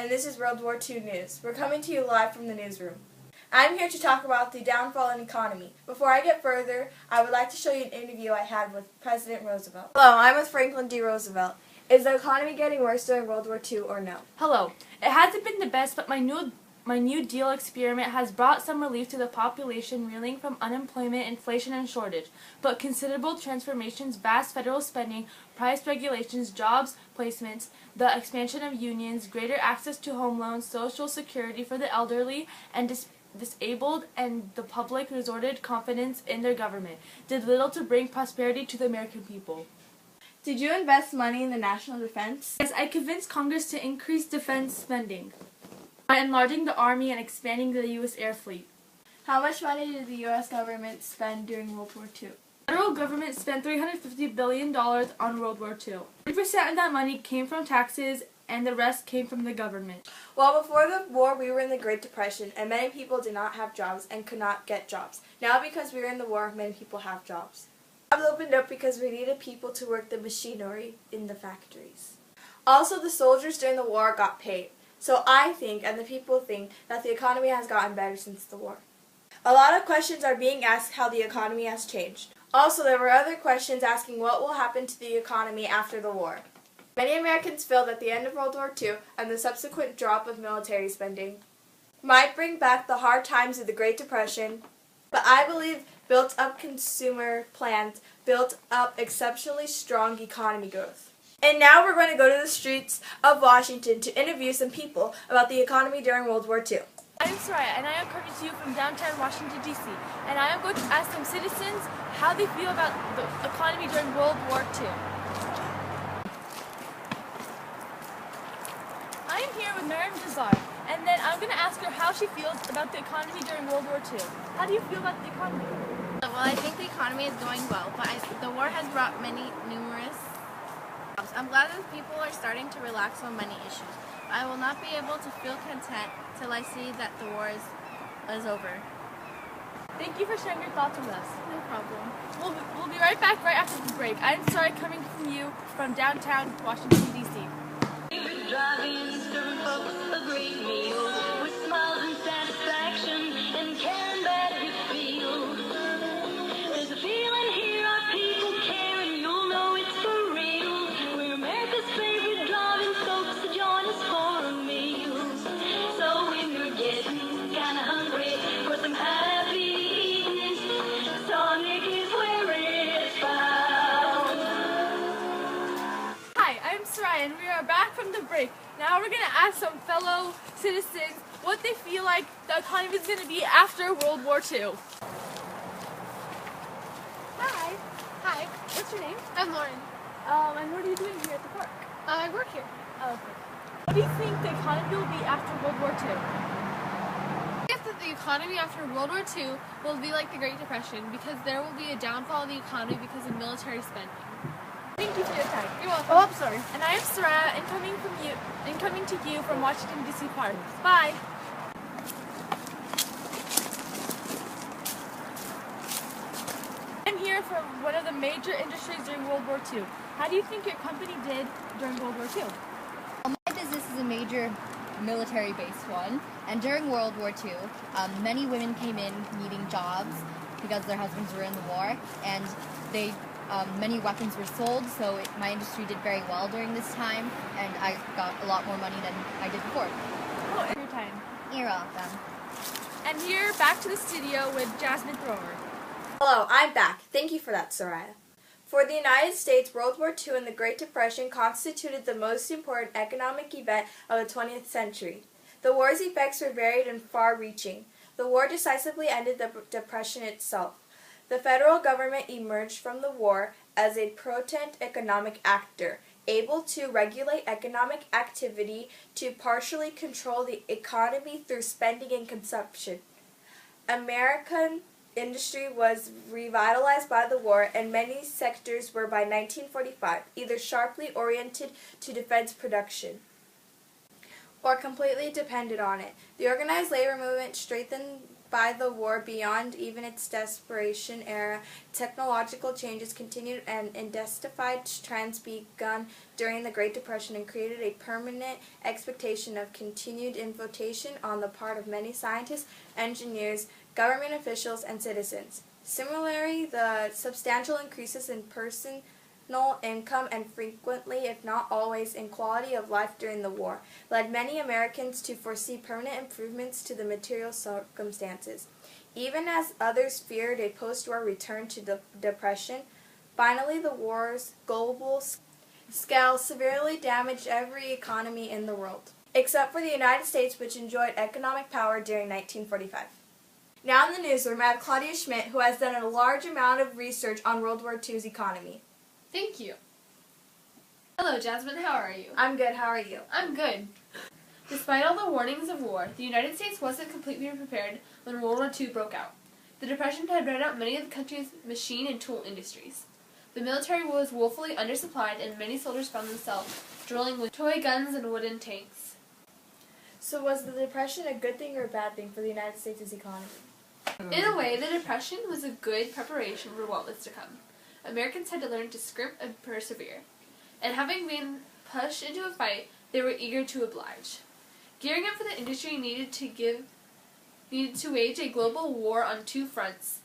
and this is World War II News. We're coming to you live from the newsroom. I'm here to talk about the downfall in economy. Before I get further, I would like to show you an interview I had with President Roosevelt. Hello, I'm with Franklin D. Roosevelt. Is the economy getting worse during World War II or no? Hello. It hasn't been the best, but my New Deal experiment has brought some relief to the population reeling from unemployment, inflation, and shortage. But considerable transformations, vast federal spending, price regulations, jobs placements, the expansion of unions, greater access to home loans, social security for the elderly and disabled, and the public resorted confidence in their government did little to bring prosperity to the American people. Did you invest money in the national defense? Yes, I convinced Congress to increase defense spending by enlarging the Army and expanding the U.S. Air Fleet. How much money did the U.S. government spend during World War II? The federal government spent $350 billion on World War II. 30% of that money came from taxes, and the rest came from the government. Well, before the war, we were in the Great Depression, and many people did not have jobs and could not get jobs. Now, because we were in the war, many people have jobs. Jobs opened up because we needed people to work the machinery in the factories. Also, the soldiers during the war got paid. So I think, and the people think, that the economy has gotten better since the war. A lot of questions are being asked how the economy has changed. Also, there were other questions asking what will happen to the economy after the war. Many Americans feel that the end of World War II and the subsequent drop of military spending might bring back the hard times of the Great Depression, but I believe built-up consumer plans built up exceptionally strong economy growth. And now we're going to go to the streets of Washington to interview some people about the economy during World War II. I'm Soraya, and I am coming to you from downtown Washington, D.C., and I am going to ask some citizens how they feel about the economy during World War II. I am here with Miriam Jazar, and then I'm going to ask her how she feels about the economy during World War II. How do you feel about the economy? Well, I think the economy is going well, but the war has brought numerous jobs. I'm glad that people are starting to relax on money issues. I will not be able to feel content till I see that the war is over. Thank you for sharing your thoughts with us. No problem. We'll be right back right after the break. I'm sorry, coming from you from downtown Washington, D.C. Driving, serving folks a great meal with smiles and satisfaction and caring that you feel. There's a feeling here, our people care, and you'll know it's for real. We're America's favorite driving folks, so join us for a meal. So when you're getting kinda hungry for some happy eating, Sonic is where it's found. Hi, I'm Soraya, and we are back from the break. Now we're going to ask some fellow citizens what they feel like the economy is going to be after World War II. Hi. Hi. What's your name? I'm Lauren. And what are you doing here at the park? I work here. Oh, okay. What do you think the economy will be after World War II? I think that the economy after World War II will be like the Great Depression because there will be a downfall of the economy because of military spending. Thank you for your time. You're welcome. Oh, I'm sorry. And I am Soraya, incoming to you from Washington, D.C. Park. Bye. I'm here for one of the major industries during World War II. How do you think your company did during World War II? My business is a major military-based one, and during World War II, many women came in needing jobs because their husbands were in the war, and many weapons were sold, so my industry did very well during this time, and I got a lot more money than I did before. Oh, your time. You're welcome. And here, back to the studio with Jasmine Thrower. Hello, I'm back. Thank you for that, Soraya. For the United States, World War II and the Great Depression constituted the most important economic event of the 20th century. The war's effects were varied and far-reaching. The war decisively ended the Depression itself. The federal government emerged from the war as a potent economic actor, able to regulate economic activity to partially control the economy through spending and consumption. American industry was revitalized by the war, and many sectors were by 1945 either sharply oriented to defense production or completely depended on it. The organized labor movement, strengthened by the war beyond even its desperation era, technological changes continued and intensified trends begun during the Great Depression and created a permanent expectation of continued innovation on the part of many scientists, engineers, government officials, and citizens. Similarly, the substantial increases in personal income and frequently, if not always, in quality of life during the war, led many Americans to foresee permanent improvements to the material circumstances. Even as others feared a post-war return to the Depression, finally the war's global scale severely damaged every economy in the world, except for the United States, which enjoyed economic power during 1945. Now in the newsroom, I have Claudia Schmidt, who has done a large amount of research on World War II's economy. Thank you. Hello, Jasmine. How are you? I'm good. How are you? I'm good. Despite all the warnings of war, the United States wasn't completely prepared when World War II broke out. The Depression had dried out many of the country's machine and tool industries. The military was woefully undersupplied, and many soldiers found themselves drilling with toy guns and wooden tanks. So was the Depression a good thing or a bad thing for the United States' economy? In a way, the Depression was a good preparation for what was to come. Americans had to learn to scrimp and persevere, and having been pushed into a fight, they were eager to oblige. Gearing up for the industry needed to wage a global war on two fronts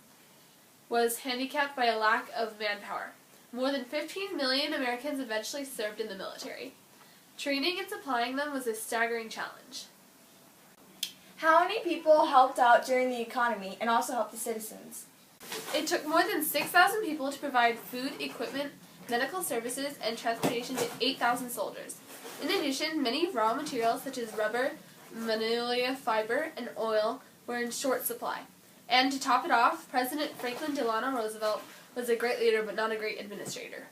was handicapped by a lack of manpower. More than 15 million Americans eventually served in the military. Training and supplying them was a staggering challenge. How many people helped out during the economy and also helped the citizens? It took more than 6,000 people to provide food, equipment, medical services, and transportation to 8,000 soldiers. In addition, many raw materials such as rubber, manila fiber, and oil were in short supply. And to top it off, President Franklin Delano Roosevelt was a great leader but not a great administrator.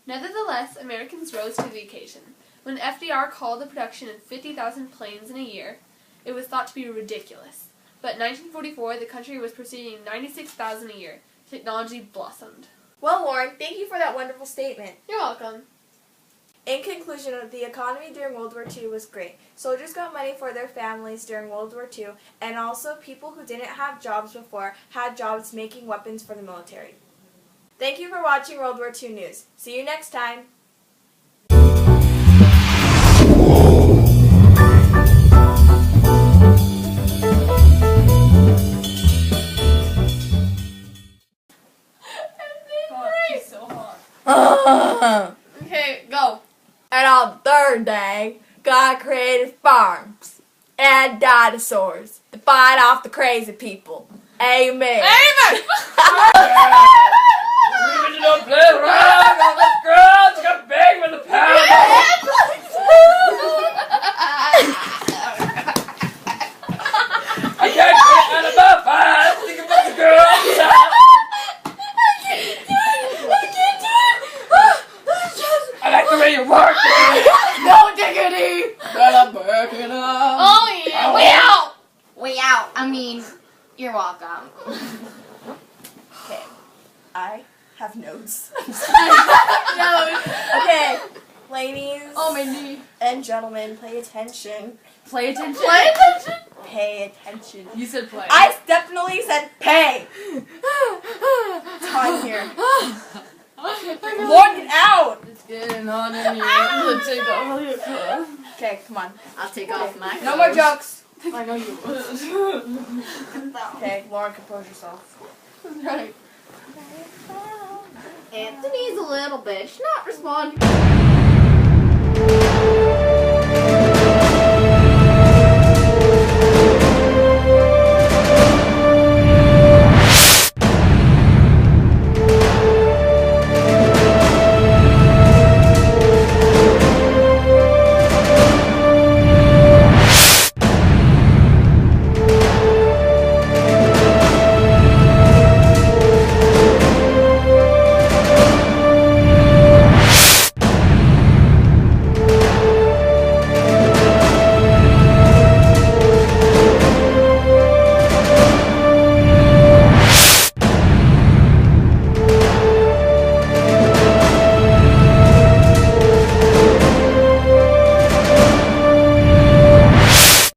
Nevertheless, Americans rose to the occasion. When FDR called the production of 50,000 planes in a year, it was thought to be ridiculous. But in 1944, the country was proceeding 96,000 a year. Technology blossomed. Well, Lauren, thank you for that wonderful statement. You're welcome. In conclusion, the economy during World War II was great. Soldiers got money for their families during World War II, and also people who didn't have jobs before had jobs making weapons for the military. Thank you for watching World War II News. See you next time. Okay, go. And on the third day, God created farms and dinosaurs to fight off the crazy people. Amen. Amen! No diggity! Oh yeah, we out! Way out. I mean, you're welcome. Okay, I have notes. No. Okay, ladies Oh, my knee. and gentlemen, pay attention. Play attention. Play attention. Pay attention. You said play. I definitely said pay. Time here. Lord, get out! It's getting hot in here. Take off your clothes. Okay, come on. I'll take off my No more jokes. I know you would. Okay, Lauren, compose yourself. Right. Anthony's a little bitch, not responding.